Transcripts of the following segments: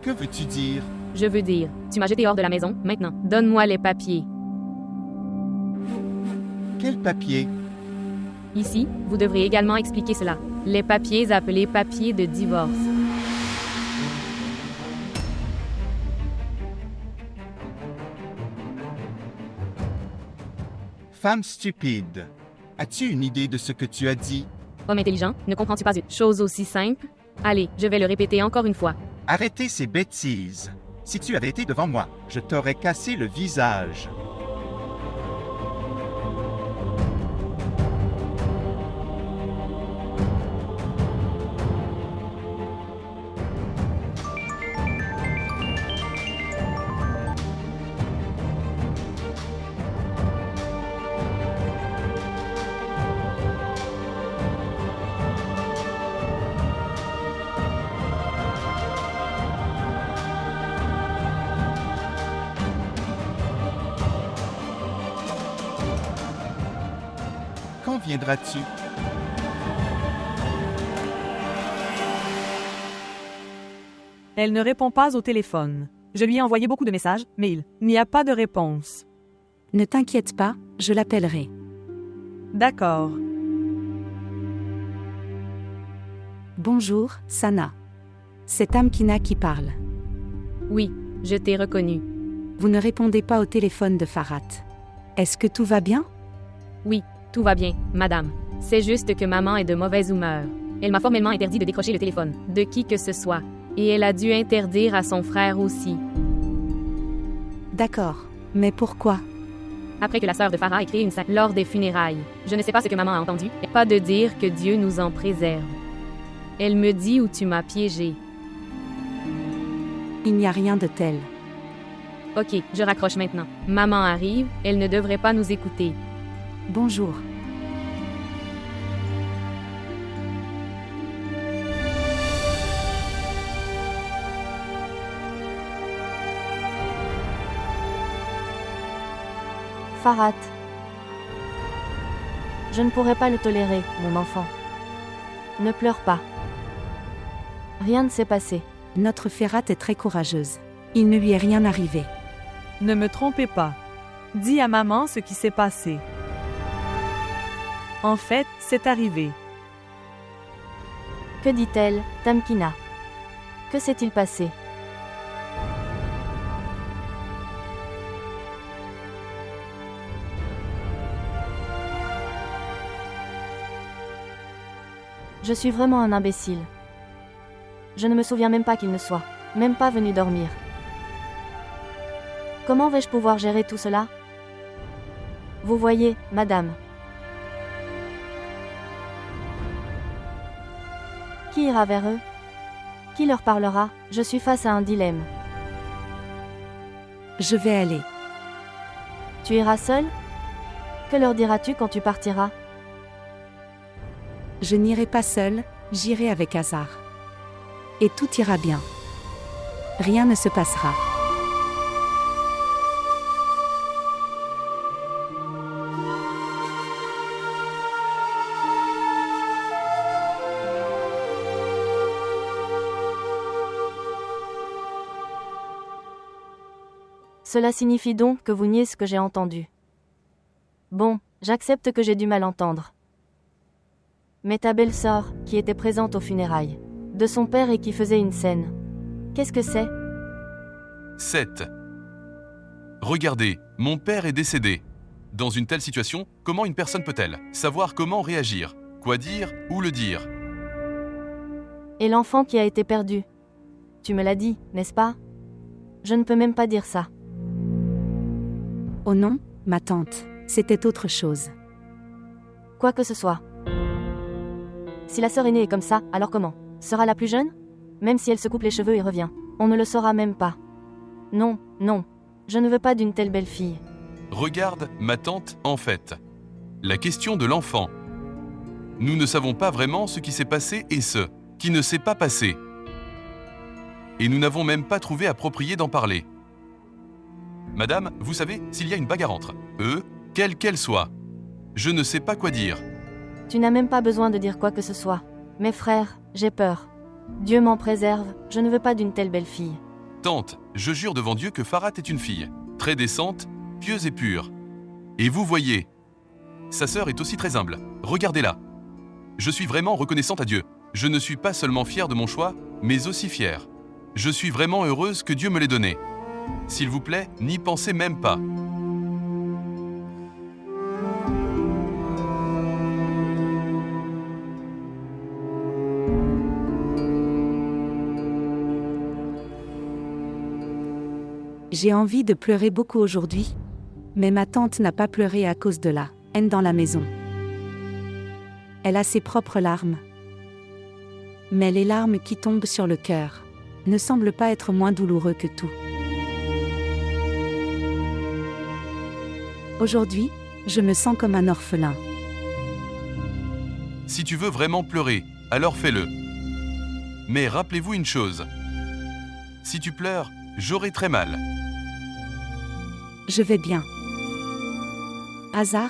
Que veux-tu dire? Je veux dire, tu m'as jeté hors de la maison, maintenant. Donne-moi les papiers. Quel papier? Ici, vous devrez également expliquer cela. Les papiers appelés papiers de divorce. Femme stupide. As-tu une idée de ce que tu as dit? Homme intelligent, ne comprends-tu pas une chose aussi simple? Allez, je vais le répéter encore une fois. Arrêtez ces bêtises. Si tu avais été devant moi, je t'aurais cassé le visage. Quand viendras-tu? Elle ne répond pas au téléphone. Je lui ai envoyé beaucoup de messages, mais il n'y a pas de réponse. Ne t'inquiète pas, je l'appellerai. D'accord. Bonjour, Sana. C'est Tamkina qui parle. Oui, je t'ai reconnu. Vous ne répondez pas au téléphone de Farhat. Est-ce que tout va bien? Oui, tout va bien, madame. C'est juste que maman est de mauvaise humeur. Elle m'a formellement interdit de décrocher le téléphone, de qui que ce soit. Et elle a dû interdire à son frère aussi. D'accord. Mais pourquoi? Après que la sœur de Farah ait créé une scène lors des funérailles. Je ne sais pas ce que maman a entendu, et pas de dire que Dieu nous en préserve. Elle me dit où tu m'as piégé. Il n'y a rien de tel. Ok, je raccroche maintenant. Maman arrive, elle ne devrait pas nous écouter. Bonjour. Farhat. Je ne pourrai pas le tolérer, mon enfant. Ne pleure pas. Rien ne s'est passé. Notre Ferrat est très courageuse. Il ne lui est rien arrivé. Ne me trompez pas. Dis à maman ce qui s'est passé. En fait, c'est arrivé. Que dit-elle, Tamkina? Que s'est-il passé? Je suis vraiment un imbécile. Je ne me souviens même pas qu'il ne soit même pas venu dormir. Comment vais-je pouvoir gérer tout cela? Vous voyez, madame. Qui ira vers eux? Qui leur parlera? Je suis face à un dilemme. Je vais aller. Tu iras seul? Que leur diras-tu quand tu partiras? Je n'irai pas seule, j'irai avec Hazar. Et tout ira bien. Rien ne se passera. Cela signifie donc que vous niez ce que j'ai entendu. Bon, j'accepte que j'ai du mal entendre. Mais ta belle-sœur, qui était présente aux funérailles de son père et qui faisait une scène, qu'est-ce que c'est? 7. Regardez, mon père est décédé. Dans une telle situation, comment une personne peut-elle savoir comment réagir, quoi dire, où le dire? Et l'enfant qui a été perdu? Tu me l'as dit, n'est-ce pas? Je ne peux même pas dire ça. Oh non, ma tante, c'était autre chose. Quoi que ce soit. Si la sœur aînée est comme ça, alors comment? Sera la plus jeune? Même si elle se coupe les cheveux et revient. On ne le saura même pas. Non, non. Je ne veux pas d'une telle belle-fille. Regarde, ma tante, en fait. La question de l'enfant. Nous ne savons pas vraiment ce qui s'est passé et ce qui ne s'est pas passé. Et nous n'avons même pas trouvé approprié d'en parler. Madame, vous savez, s'il y a une bagarre entre eux, quelle qu'elle soit, je ne sais pas quoi dire. Tu n'as même pas besoin de dire quoi que ce soit. Mes frères, j'ai peur. Dieu m'en préserve, je ne veux pas d'une telle belle-fille. Tante, je jure devant Dieu que Farhat est une fille, très décente, pieuse et pure. Et vous voyez, sa sœur est aussi très humble. Regardez-la. Je suis vraiment reconnaissante à Dieu. Je ne suis pas seulement fière de mon choix, mais aussi fière. Je suis vraiment heureuse que Dieu me l'ait donnée. S'il vous plaît, n'y pensez même pas. J'ai envie de pleurer beaucoup aujourd'hui, mais ma tante n'a pas pleuré à cause de la haine dans la maison. Elle a ses propres larmes. Mais les larmes qui tombent sur le cœur ne semblent pas être moins douloureux que tout. Aujourd'hui, je me sens comme un orphelin. Si tu veux vraiment pleurer, alors fais-le. Mais rappelez-vous une chose. Si tu pleures, j'aurai très mal. Je vais bien. Azar,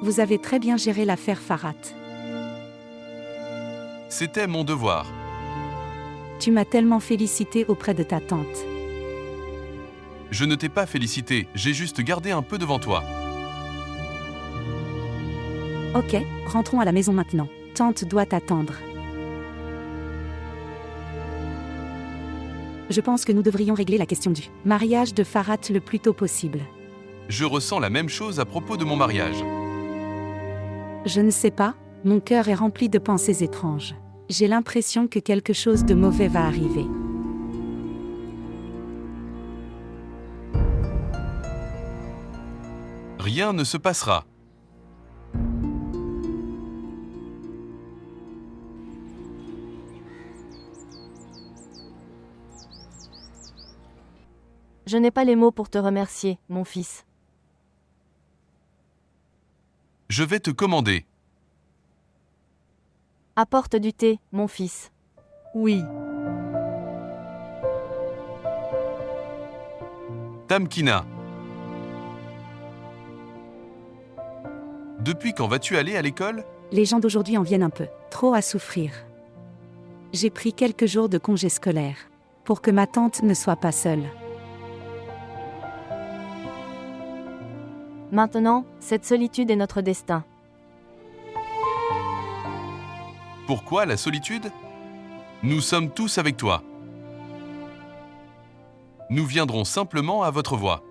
vous avez très bien géré l'affaire Farhat. C'était mon devoir. Tu m'as tellement félicité auprès de ta tante. Je ne t'ai pas félicité, j'ai juste gardé un peu devant toi. Ok, rentrons à la maison maintenant. Tante doit t'attendre. Je pense que nous devrions régler la question du mariage de Farhat le plus tôt possible. Je ressens la même chose à propos de mon mariage. Je ne sais pas, mon cœur est rempli de pensées étranges. J'ai l'impression que quelque chose de mauvais va arriver. Rien ne se passera. Je n'ai pas les mots pour te remercier, mon fils. Je vais te commander. Apporte du thé, mon fils. Oui. Tamkina. Depuis quand vas-tu aller à l'école? Les gens d'aujourd'hui en viennent un peu trop à souffrir. J'ai pris quelques jours de congé scolaire pour que ma tante ne soit pas seule. Maintenant, cette solitude est notre destin. Pourquoi la solitude? Nous sommes tous avec toi. Nous viendrons simplement à votre voix.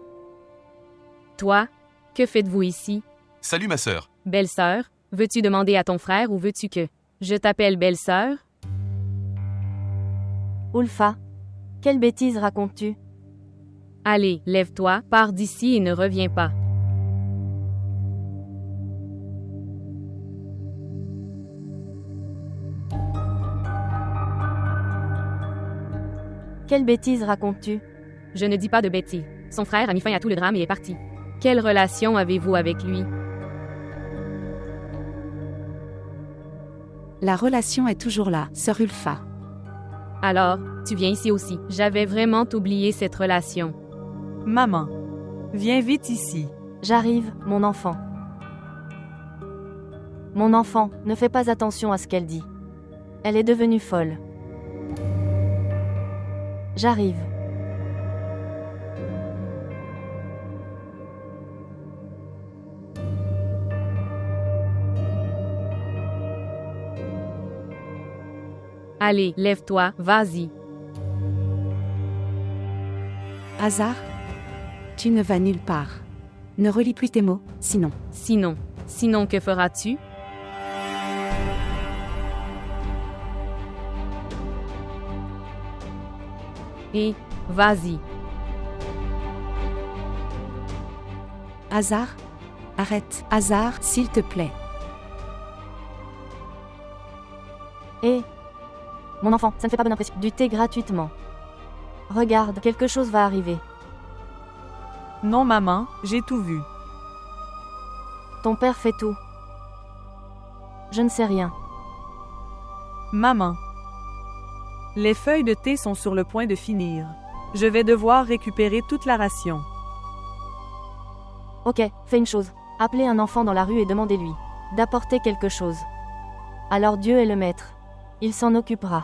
Toi, que faites-vous ici? Salut ma sœur. Belle-sœur, veux-tu demander à ton frère ou veux-tu que je t'appelle belle-sœur? Ulfa, quelle bêtise racontes-tu? Allez, lève-toi, pars d'ici et ne reviens pas. Quelle bêtise racontes-tu? Je ne dis pas de bêtises. Son frère a mis fin à tout le drame et est parti. Quelle relation avez-vous avec lui? La relation est toujours là, sœur Ulfa. Alors, tu viens ici aussi. J'avais vraiment oublié cette relation. Maman, viens vite ici. J'arrive, mon enfant. Mon enfant, ne fais pas attention à ce qu'elle dit. Elle est devenue folle. J'arrive. Allez, lève-toi, vas-y. Azar, tu ne vas nulle part. Ne relis plus tes mots, sinon. Sinon que feras-tu? Et, vas-y. Azar, arrête. Azar, s'il te plaît. Et mon enfant, ça ne fait pas bonne impression. Du thé gratuitement. Regarde, quelque chose va arriver. Non, maman, j'ai tout vu. Ton père fait tout. Je ne sais rien. Maman. Les feuilles de thé sont sur le point de finir. Je vais devoir récupérer toute la ration. Ok, fais une chose. Appelez un enfant dans la rue et demandez-lui d'apporter quelque chose. Alors Dieu est le maître. Il s'en occupera.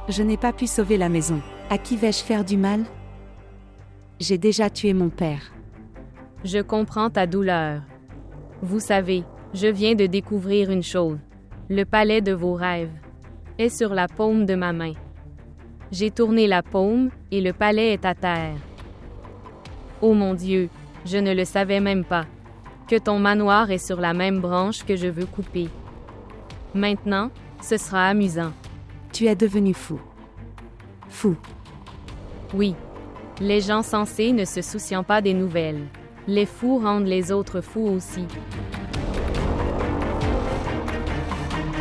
Je n'ai pas pu sauver la maison. À qui vais-je faire du mal? J'ai déjà tué mon père. Je comprends ta douleur. Vous savez, je viens de découvrir une chose. Le palais de vos rêves est sur la paume de ma main. J'ai tourné la paume et le palais est à terre. Oh mon Dieu, je ne le savais même pas. Que ton manoir est sur la même branche que je veux couper. Maintenant, ce sera amusant. Tu es devenu fou. Fou. Oui. Les gens sensés ne se souciant pas des nouvelles. Les fous rendent les autres fous aussi.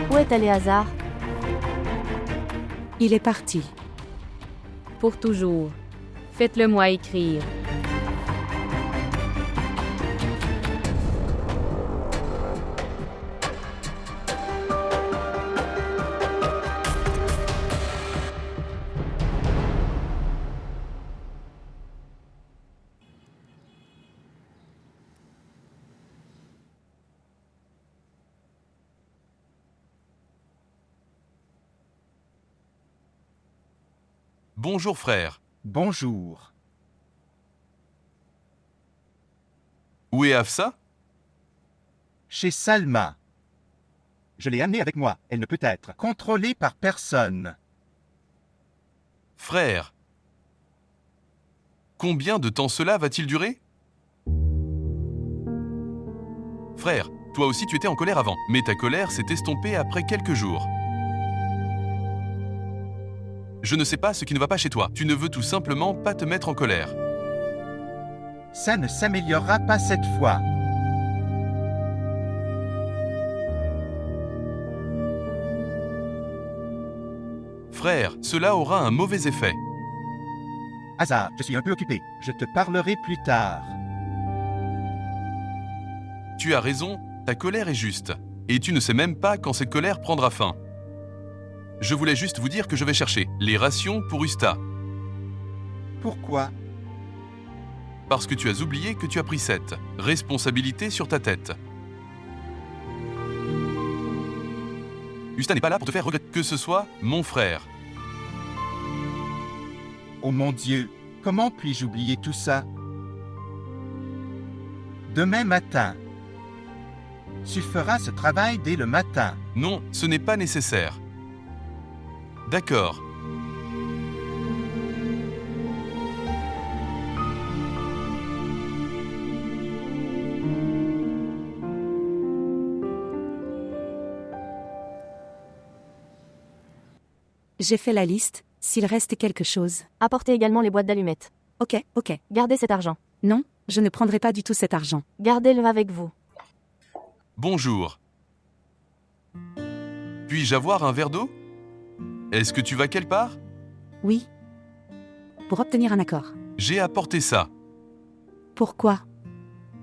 Où est allé Hazard? Il est parti. Pour toujours. Faites-le moi écrire. Bonjour frère. Bonjour. Où est Hafsa? Chez Salma. Je l'ai amenée avec moi. Elle ne peut être contrôlée par personne. Frère. Combien de temps cela va-t-il durer? Frère, toi aussi tu étais en colère avant, mais ta colère s'est estompée après quelques jours. Je ne sais pas ce qui ne va pas chez toi. Tu ne veux tout simplement pas te mettre en colère. Ça ne s'améliorera pas cette fois. Frère, cela aura un mauvais effet. Hazard, je suis un peu occupé. Je te parlerai plus tard. Tu as raison, ta colère est juste. Et tu ne sais même pas quand cette colère prendra fin. Je voulais juste vous dire que je vais chercher les rations pour Usta. Pourquoi? Parce que tu as oublié que tu as pris cette responsabilité sur ta tête. Usta n'est pas là pour te faire regretter que ce soit mon frère. Oh mon Dieu, comment puis-je oublier tout ça? Demain matin. Tu feras ce travail dès le matin. Non, ce n'est pas nécessaire. D'accord. J'ai fait la liste, s'il reste quelque chose. Apportez également les boîtes d'allumettes. Ok. Gardez cet argent. Non, je ne prendrai pas du tout cet argent. Gardez-le avec vous. Bonjour. Puis-je avoir un verre d'eau? Est-ce que tu vas quelque part? Oui. Pour obtenir un accord. J'ai apporté ça. Pourquoi?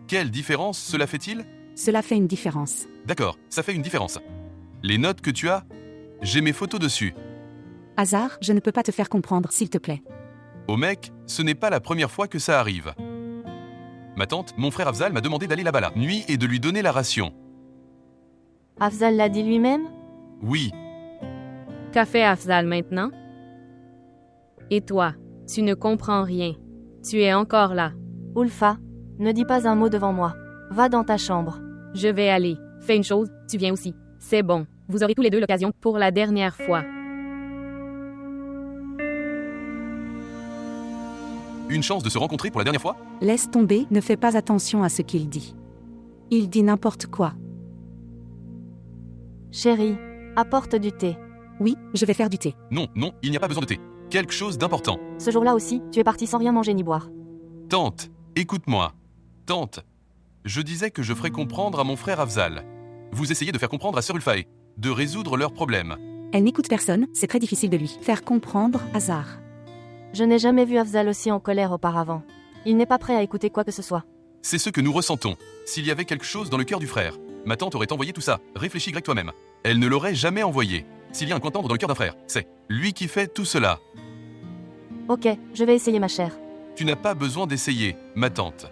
Quelle différence cela fait-il? Cela fait une différence. D'accord, ça fait une différence. Les notes que tu as, j'ai mes photos dessus. Hazard, je ne peux pas te faire comprendre, s'il te plaît. Oh mec, ce n'est pas la première fois que ça arrive. Ma tante, mon frère Afzal m'a demandé d'aller là-bas la nuit et de lui donner la ration. Afzal l'a dit lui-même? Oui, Qu'a fait Afzal maintenant? Et toi, tu ne comprends rien. Tu es encore là. Ulfa, ne dis pas un mot devant moi. Va dans ta chambre. Je vais aller. Fais une chose, tu viens aussi. C'est bon. Vous aurez tous les deux l'occasion pour la dernière fois. une chance de se rencontrer pour la dernière fois? Laisse tomber, ne fais pas attention à ce qu'il dit. Il dit n'importe quoi. Chérie, apporte du thé. Oui, je vais faire du thé. Non, il n'y a pas besoin de thé. Quelque chose d'important. Ce jour-là aussi, tu es parti sans rien manger ni boire. Tante, écoute-moi. Tante, je disais que je ferais comprendre à mon frère Afzal. Vous essayez de faire comprendre à Sœur Ulfae, de résoudre leurs problèmes. Elle n'écoute personne, c'est très difficile de lui faire comprendre, hasard. Je n'ai jamais vu Afzal aussi en colère auparavant. Il n'est pas prêt à écouter quoi que ce soit. C'est ce que nous ressentons. S'il y avait quelque chose dans le cœur du frère, ma tante aurait envoyé tout ça. Réfléchis grec toi-même. Elle ne l'aurait jamais envoyé. S'il y a un coin tendre dans le cœur d'un frère, c'est lui qui fait tout cela. Ok, je vais essayer ma chère. Tu n'as pas besoin d'essayer, ma tante.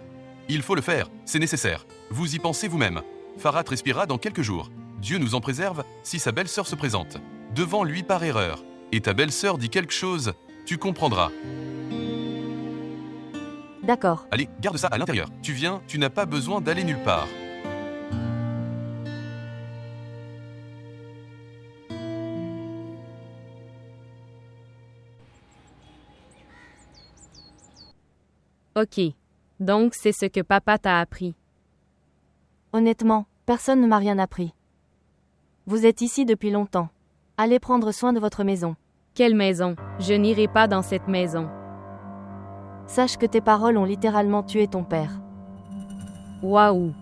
Il faut le faire, c'est nécessaire. Vous y pensez vous-même. Farhat respirera dans quelques jours. Dieu nous en préserve si sa belle-sœur se présente devant lui par erreur. et ta belle-sœur dit quelque chose, tu comprendras. D'accord. Allez, garde ça à l'intérieur. Tu viens, tu n'as pas besoin d'aller nulle part. Ok. Donc c'est ce que papa t'a appris. Honnêtement, personne ne m'a rien appris. Vous êtes ici depuis longtemps. Allez prendre soin de votre maison. Quelle maison? Je n'irai pas dans cette maison. Sache que tes paroles ont littéralement tué ton père. Waouh!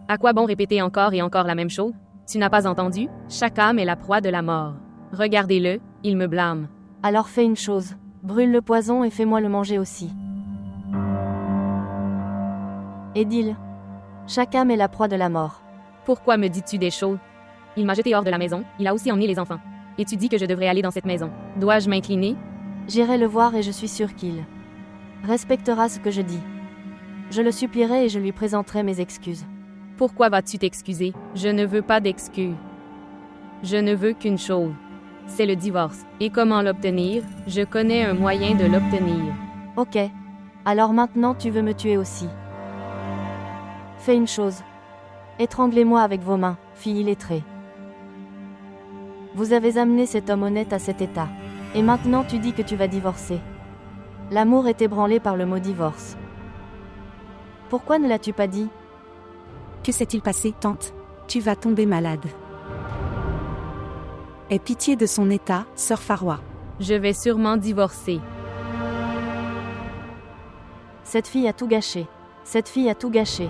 À quoi bon répéter encore et encore la même chose? Tu n'as pas entendu? Chaque âme est la proie de la mort. Regardez-le, il me blâme. Alors fais une chose. Brûle le poison et fais-moi le manger aussi. Édile. Chaque âme est la proie de la mort. Pourquoi me dis-tu des choses? Il m'a jeté hors de la maison, il a aussi emmené les enfants. Et tu dis que je devrais aller dans cette maison. Dois-je m'incliner? J'irai le voir et je suis sûre qu'il respectera ce que je dis. Je le supplierai et je lui présenterai mes excuses. Pourquoi vas-tu t'excuser? Je ne veux pas d'excuses. Je ne veux qu'une chose. C'est le divorce. Et comment l'obtenir? Je connais un moyen de l'obtenir. Ok. Alors maintenant tu veux me tuer aussi. Fais une chose. Étranglez-moi avec vos mains, fille illettrée. Vous avez amené cet homme honnête à cet état. Et maintenant tu dis que tu vas divorcer. L'amour est ébranlé par le mot divorce. Pourquoi ne l'as-tu pas dit? Que s'est-il passé, tante? Tu vas tomber malade. Aie pitié de son état, sœur Faroua. Je vais sûrement divorcer. Cette fille a tout gâché. Cette fille a tout gâché.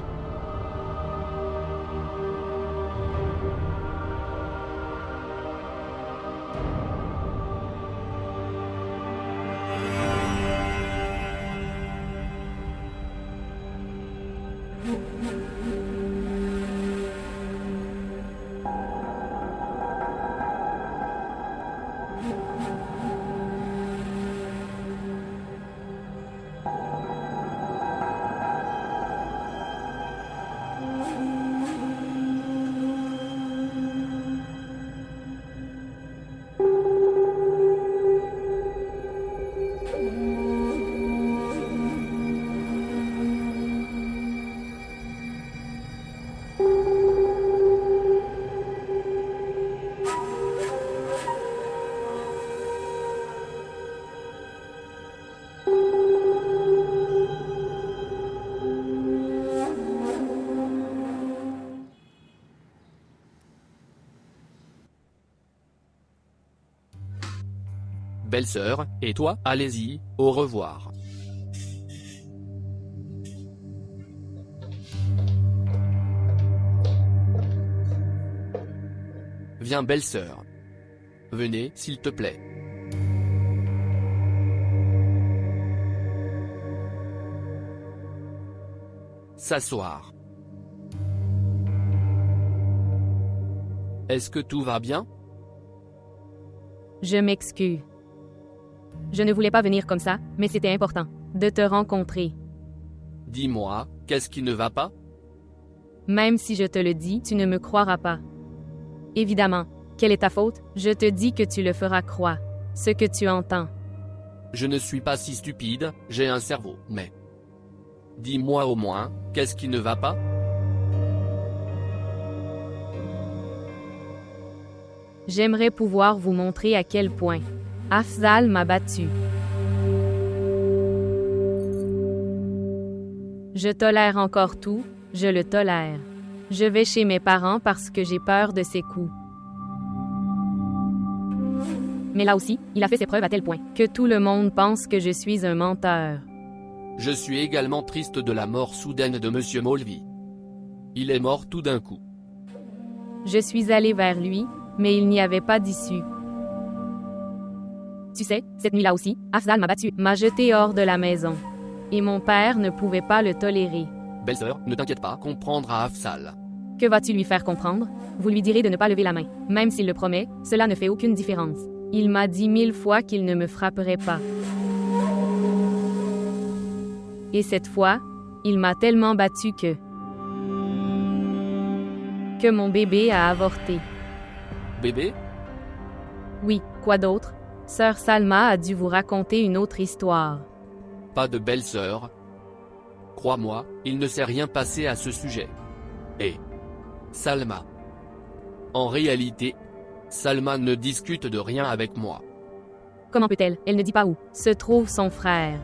Belle-sœur, et toi, allez-y, au revoir. Viens belle-sœur. Venez, s'il te plaît. S'asseoir. Est-ce que tout va bien? Je m'excuse. Je ne voulais pas venir comme ça, mais c'était important de te rencontrer. Dis-moi, qu'est-ce qui ne va pas? Même si je te le dis, tu ne me croiras pas. Évidemment, quelle est ta faute? Je te dis que tu le feras croire. Ce que tu entends. Je ne suis pas si stupide, j'ai un cerveau, mais... Dis-moi au moins, qu'est-ce qui ne va pas? J'aimerais pouvoir vous montrer à quel point Afzal m'a battu. Je tolère encore tout, je le tolère. Je vais chez mes parents parce que j'ai peur de ses coups. Mais là aussi, il a fait ses preuves à tel point que tout le monde pense que je suis un menteur. Je suis également triste de la mort soudaine de Monsieur Molvy. Il est mort tout d'un coup. Je suis allée vers lui, mais il n'y avait pas d'issue. Tu sais, cette nuit-là aussi, Afzal m'a battu, m'a jeté hors de la maison. Et mon père ne pouvait pas le tolérer. Belle-sœur, ne t'inquiète pas, comprendre à Afzal. Que vas-tu lui faire comprendre? Vous lui direz de ne pas lever la main. Même s'il le promet, cela ne fait aucune différence. Il m'a dit 1000 fois qu'il ne me frapperait pas. Et cette fois, il m'a tellement battu que mon bébé a avorté. Bébé? Oui, quoi d'autre? Sœur Salma a dû vous raconter une autre histoire. Pas de belle-sœur. Crois-moi, il ne s'est rien passé à ce sujet. Et Salma. En réalité, Salma ne discute de rien avec moi. Comment peut-elle? Elle ne dit pas où se trouve son frère.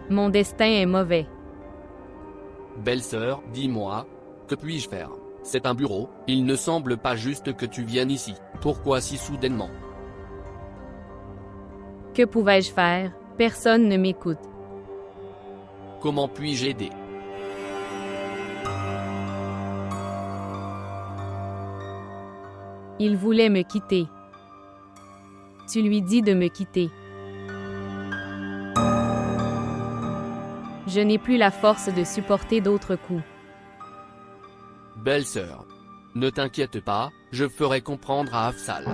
Mon destin est mauvais. Belle-sœur, dis-moi, que puis-je faire? C'est un bureau, il ne semble pas juste que tu viennes ici. Pourquoi si soudainement? Que pouvais-je faire? Personne ne m'écoute. Comment puis-je aider? Il voulait me quitter. Tu lui dis de me quitter. Je n'ai plus la force de supporter d'autres coups. Belle-sœur. Ne t'inquiète pas, je ferai comprendre à Afzal.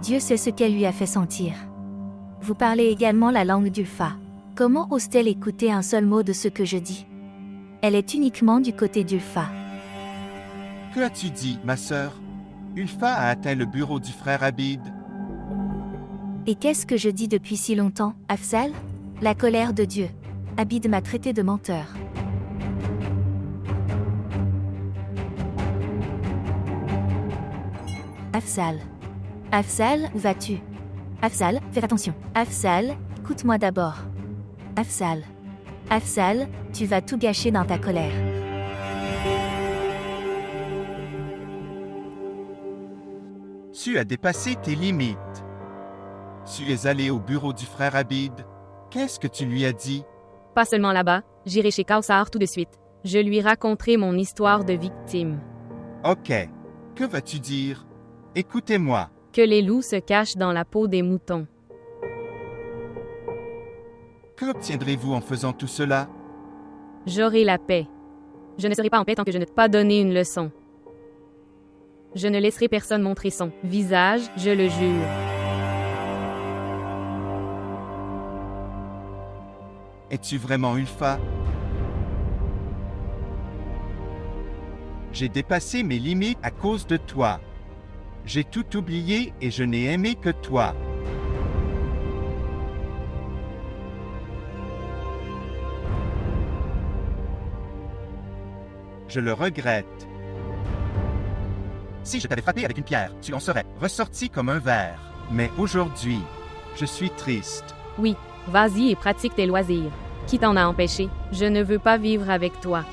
Dieu sait ce qu'elle lui a fait sentir. Vous parlez également la langue d'Ulfa. Comment ose-t-elle écouter un seul mot de ce que je dis? Elle est uniquement du côté d'Ulfa. Que as-tu dit, ma sœur? Ulfa a atteint le bureau du frère Abid. Et qu'est-ce que je dis depuis si longtemps, Afzal? La colère de Dieu. Abid m'a traité de menteur. Afzal. Afzal, où vas-tu? Afzal, fais attention. Afzal, écoute-moi d'abord. Afzal. Afzal, tu vas tout gâcher dans ta colère. Tu as dépassé tes limites. Tu es allé au bureau du frère Abid. Qu'est-ce que tu lui as dit? Pas seulement là-bas, j'irai chez Kaussar tout de suite. Je lui raconterai mon histoire de victime. Ok. Que vas-tu dire? Écoutez-moi. Que les loups se cachent dans la peau des moutons. Que obtiendrez-vous en faisant tout cela? J'aurai la paix. Je ne serai pas en paix tant que je ne t'ai pas donné une leçon. Je ne laisserai personne montrer son visage, je le jure. Es-tu vraiment Ulfa? J'ai dépassé mes limites à cause de toi. J'ai tout oublié et je n'ai aimé que toi. Je le regrette. Si je t'avais frappé avec une pierre, tu en serais ressorti comme un ver. Mais aujourd'hui, je suis triste. Oui, vas-y et pratique tes loisirs. Qui t'en a empêché? Je ne veux pas vivre avec toi.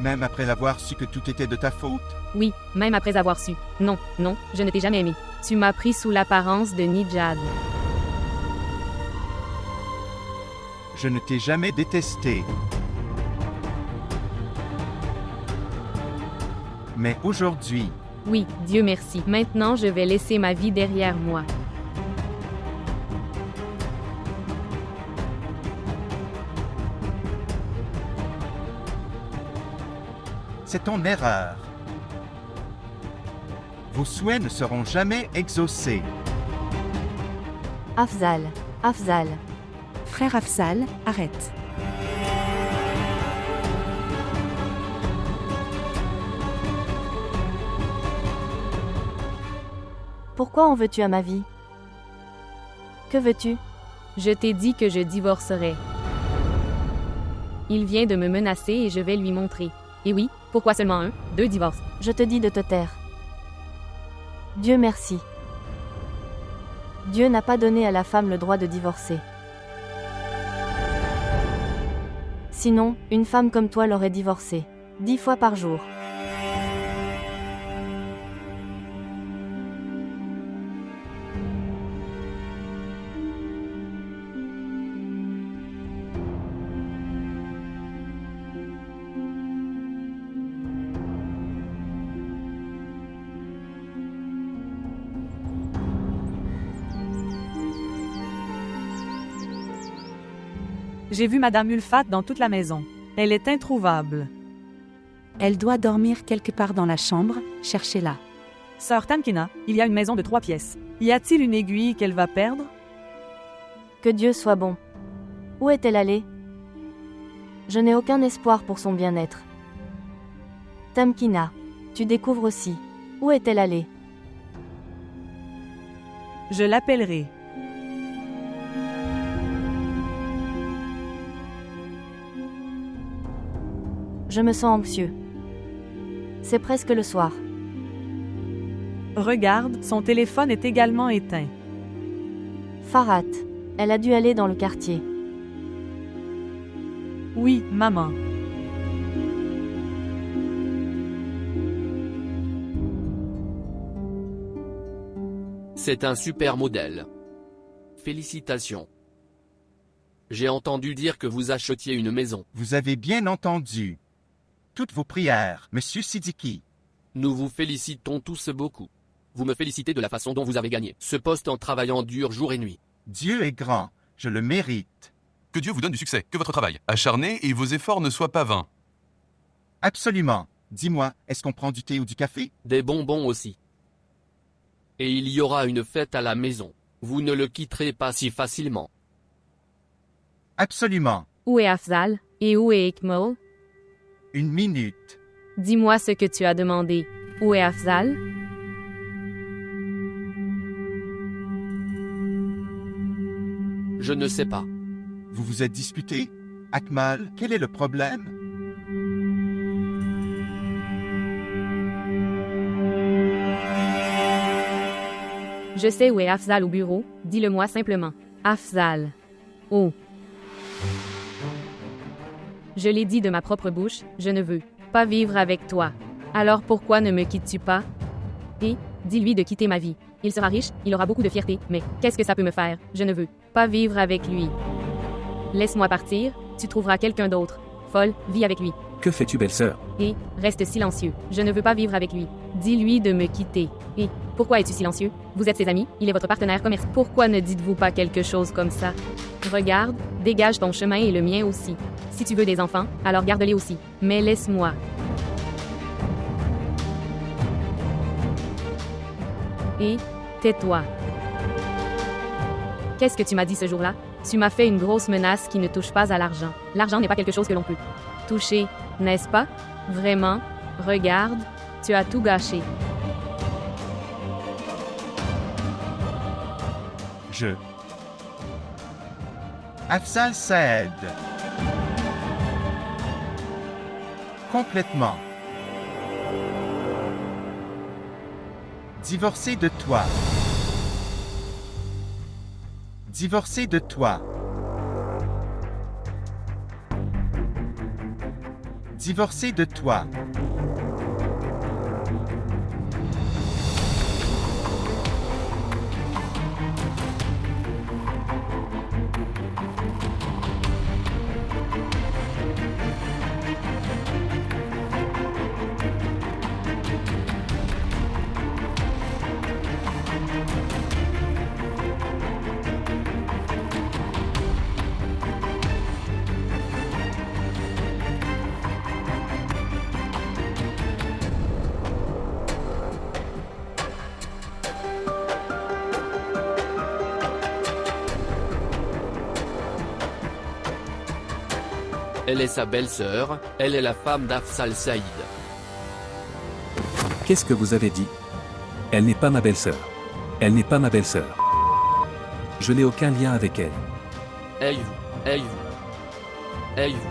Même après avoir su que tout était de ta faute? Oui, même après avoir su. Non, non, je ne t'ai jamais aimé. Tu m'as pris sous l'apparence de Nijad. Je ne t'ai jamais détesté. Mais aujourd'hui, Oui, Dieu merci. Maintenant, je vais laisser ma vie derrière moi. c'est ton erreur. Vos souhaits ne seront jamais exaucés. Afzal. Afzal. Frère Afzal, arrête. Pourquoi en veux-tu à ma vie? Que veux-tu? Je t'ai dit que je divorcerais. Il vient de me menacer et je vais lui montrer. Et oui, pourquoi seulement 1, 2 divorces? Je te dis de te taire. Dieu merci. Dieu n'a pas donné à la femme le droit de divorcer. Sinon, une femme comme toi l'aurait divorcé. 10 fois par jour. J'ai vu Madame Ulfat dans toute la maison. Elle est introuvable. Elle doit dormir quelque part dans la chambre, cherchez-la. Sœur Tamkina, il y a une maison de 3 pièces. Y a-t-il une aiguille qu'elle va perdre? Que Dieu soit bon. Où est-elle allée? Je n'ai aucun espoir pour son bien-être. Tamkina, tu découvres aussi. Où est-elle allée? Je l'appellerai. Je me sens anxieux. C'est presque le soir. Regarde, son téléphone est également éteint. Farhat, elle a dû aller dans le quartier. Oui, maman. C'est un super modèle. Félicitations. J'ai entendu dire que vous achetiez une maison. Vous avez bien entendu. Toutes vos prières, Monsieur Siddiqui. Nous vous félicitons tous beaucoup. Vous me félicitez de la façon dont vous avez gagné ce poste en travaillant dur jour et nuit. Dieu est grand, je le mérite. Que Dieu vous donne du succès, que votre travail acharné et vos efforts ne soient pas vains. Absolument. Dis-moi, est-ce qu'on prend du thé ou du café? Des bonbons aussi. Et il y aura une fête à la maison. Vous ne le quitterez pas si facilement. Absolument. Où est Afzal? Et où est Ikmol? Une minute. Dis-moi ce que tu as demandé. Où est Afzal? Je ne sais pas. Vous vous êtes disputé? Akmal, quel est le problème? Je sais où est Afzal au bureau, dis-le-moi simplement. Afzal. Oh. Je l'ai dit de ma propre bouche, je ne veux pas vivre avec toi. Alors pourquoi ne me quittes-tu pas? Et, dis-lui de quitter ma vie. Il sera riche, il aura beaucoup de fierté, mais qu'est-ce que ça peut me faire? Je ne veux pas vivre avec lui. Laisse-moi partir, tu trouveras quelqu'un d'autre. Folle, vis avec lui. Que fais-tu, belle-sœur? Et, reste silencieux. Je ne veux pas vivre avec lui. Dis-lui de me quitter. Et, pourquoi es-tu silencieux? Vous êtes ses amis, il est votre partenaire commercial. Pourquoi ne dites-vous pas quelque chose comme ça? Regarde, dégage ton chemin et le mien aussi. Si tu veux des enfants, alors garde-les aussi. Mais laisse-moi. Et, tais-toi. Qu'est-ce que tu m'as dit ce jour-là? Tu m'as fait une grosse menace qui ne touche pas à l'argent. L'argent n'est pas quelque chose que l'on peut toucher, n'est-ce pas? Vraiment? Regarde, tu as tout gâché. Afzal cède. Complètement. Divorcer de toi. Divorcer de toi. Divorcer de toi. Elle est sa belle-sœur, elle est la femme d'Afzal Saïd. Qu'est-ce que vous avez dit? Elle n'est pas ma belle-sœur. Elle n'est pas ma belle-sœur. Je n'ai aucun lien avec elle. Hey vous, hey vous. Hey vous.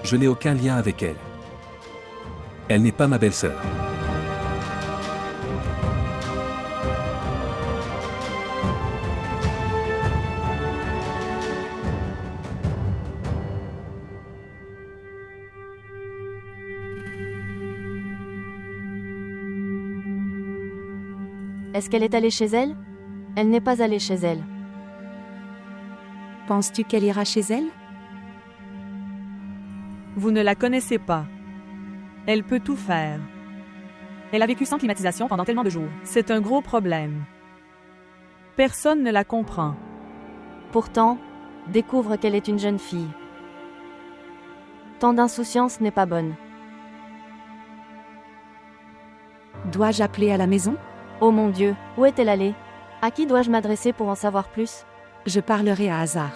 Je n'ai aucun lien avec elle. Elle n'est pas ma belle-sœur. Est-ce qu'elle est allée chez elle? Elle n'est pas allée chez elle. Penses-tu qu'elle ira chez elle? Vous ne la connaissez pas. Elle peut tout faire. Elle a vécu sans climatisation pendant tellement de jours. C'est un gros problème. Personne ne la comprend. Pourtant, découvre qu'elle est une jeune fille. Tant d'insouciance n'est pas bonne. Dois-je appeler à la maison? Oh mon Dieu, où est-elle allée? À qui dois-je m'adresser pour en savoir plus? Je parlerai à Hazar.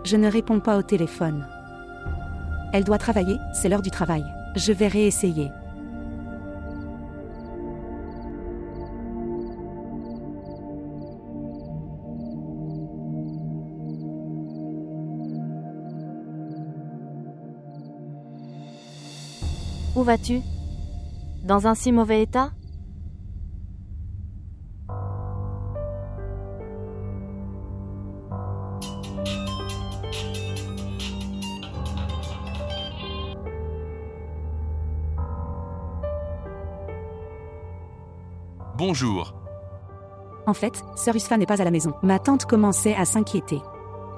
Je ne réponds pas au téléphone. Elle doit travailler, c'est l'heure du travail. Je vais réessayer. Où vas-tu? Dans un si mauvais état? Bonjour. En fait, Sœur Usfa n'est pas à la maison. Ma tante commençait à s'inquiéter.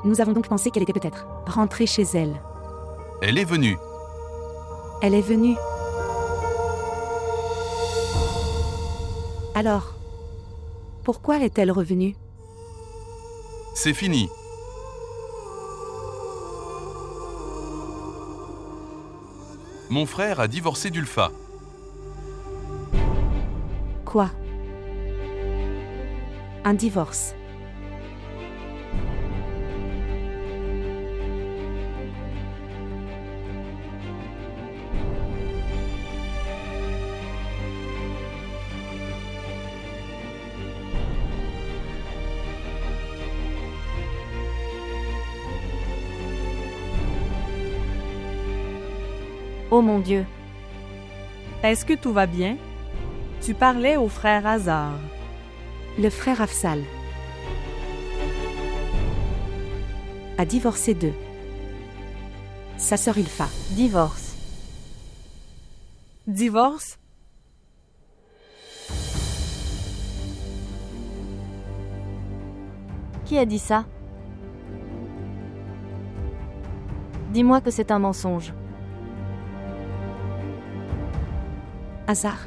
Nous avons donc pensé qu'elle était peut-être rentrée chez elle. Elle est venue. Elle est venue. Alors, pourquoi est-elle revenue? C'est fini. Mon frère a divorcé d'Ulfa. Quoi? Un divorce. Oh mon Dieu. Est-ce que tout va bien? Tu parlais au frère Hazar. Le frère Afzal a divorcé de sa sœur Ulfa. Divorce. Divorce? Qui a dit ça? Dis-moi que c'est un mensonge. Hazar.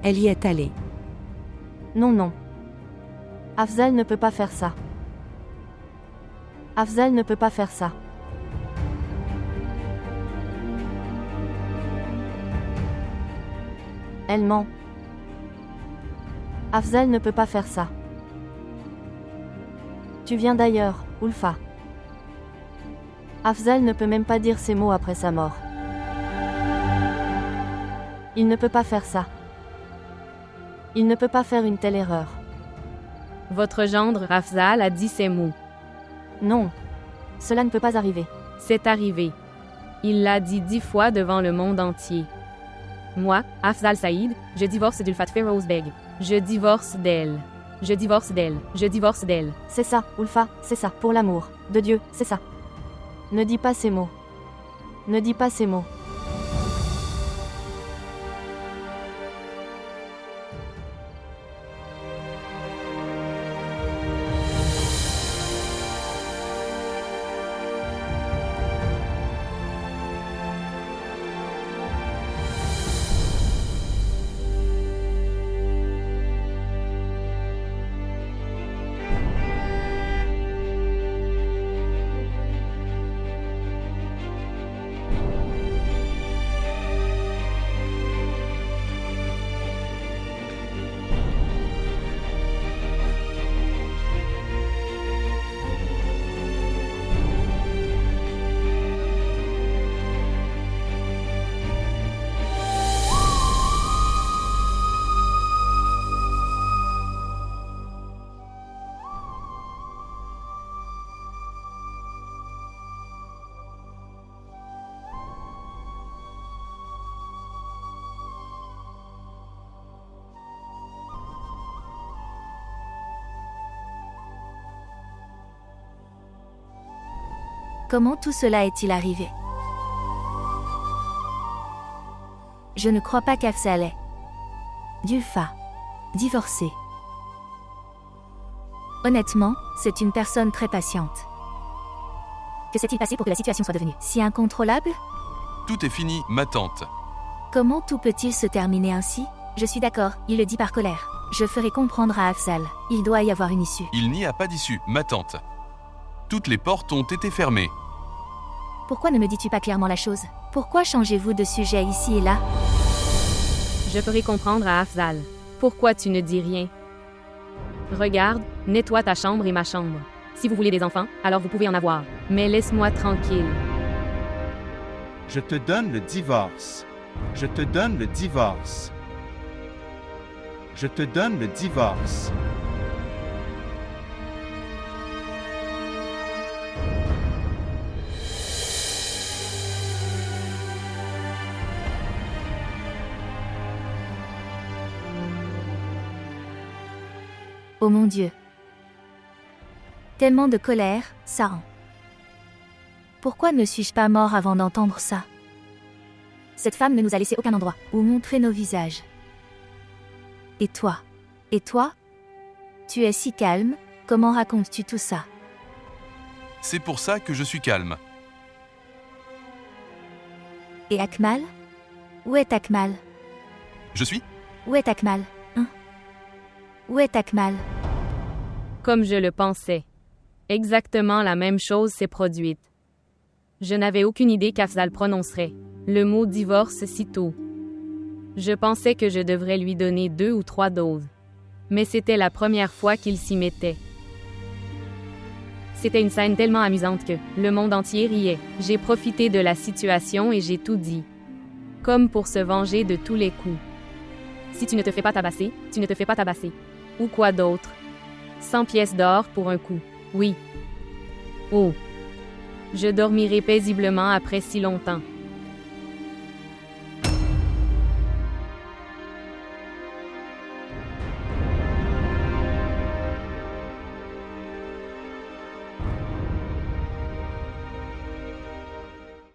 Elle y est allée. Non, non. Afzal ne peut pas faire ça. Afzal ne peut pas faire ça. Elle ment. Afzal ne peut pas faire ça. Tu viens d'ailleurs, Ulfa. Afzal ne peut même pas dire ces mots après sa mort. Il ne peut pas faire ça. Il ne peut pas faire une telle erreur. Votre gendre Afzal a dit ces mots. Non. Cela ne peut pas arriver. C'est arrivé. Il l'a dit 10 fois devant le monde entier. Moi, Afzal Saïd, je divorce d'Ulfat Feroz Beg. Je divorce d'elle. Je divorce d'elle. Je divorce d'elle. C'est ça, Ulfa, c'est ça, pour l'amour de Dieu, c'est ça. Ne dis pas ces mots. Ne dis pas ces mots. Comment tout cela est-il arrivé? Je ne crois pas qu'Afzal ait d'Ulfa divorcé. Honnêtement, c'est une personne très patiente. Que s'est-il passé pour que la situation soit devenue si incontrôlable? Tout est fini, ma tante. Comment tout peut-il se terminer ainsi? Je suis d'accord, il le dit par colère. Je ferai comprendre à Afzal. Il doit y avoir une issue. Il n'y a pas d'issue, ma tante. Toutes les portes ont été fermées. Pourquoi ne me dis-tu pas clairement la chose? Pourquoi changez-vous de sujet ici et là? Je ferai comprendre à Afzal. Pourquoi tu ne dis rien? Regarde, nettoie ta chambre et ma chambre. Si vous voulez des enfants, alors vous pouvez en avoir. Mais laisse-moi tranquille. Je te donne le divorce. Je te donne le divorce. Je te donne le divorce. Oh mon Dieu. Tellement de colère, ça rend. Pourquoi ne suis-je pas mort avant d'entendre ça? Cette femme ne nous a laissé aucun endroit où montrer nos visages. Et toi? Et toi? Tu es si calme, comment racontes-tu tout ça? C'est pour ça que je suis calme. Et Akmal? Où est Akmal? Je suis? Où est Akmal? Hein? Où est Akmal? Comme je le pensais. Exactement la même chose s'est produite. Je n'avais aucune idée qu'Afzal prononcerait le mot divorce si tôt. Je pensais que je devrais lui donner 2 ou 3 doses. Mais c'était la première fois qu'il s'y mettait. C'était une scène tellement amusante que le monde entier riait. J'ai profité de la situation et j'ai tout dit. Comme pour se venger de tous les coups. Si tu ne te fais pas tabasser, tu ne te fais pas tabasser. Ou quoi d'autre? 100 pièces d'or pour un coup. Oui. Oh. Je dormirai paisiblement après si longtemps.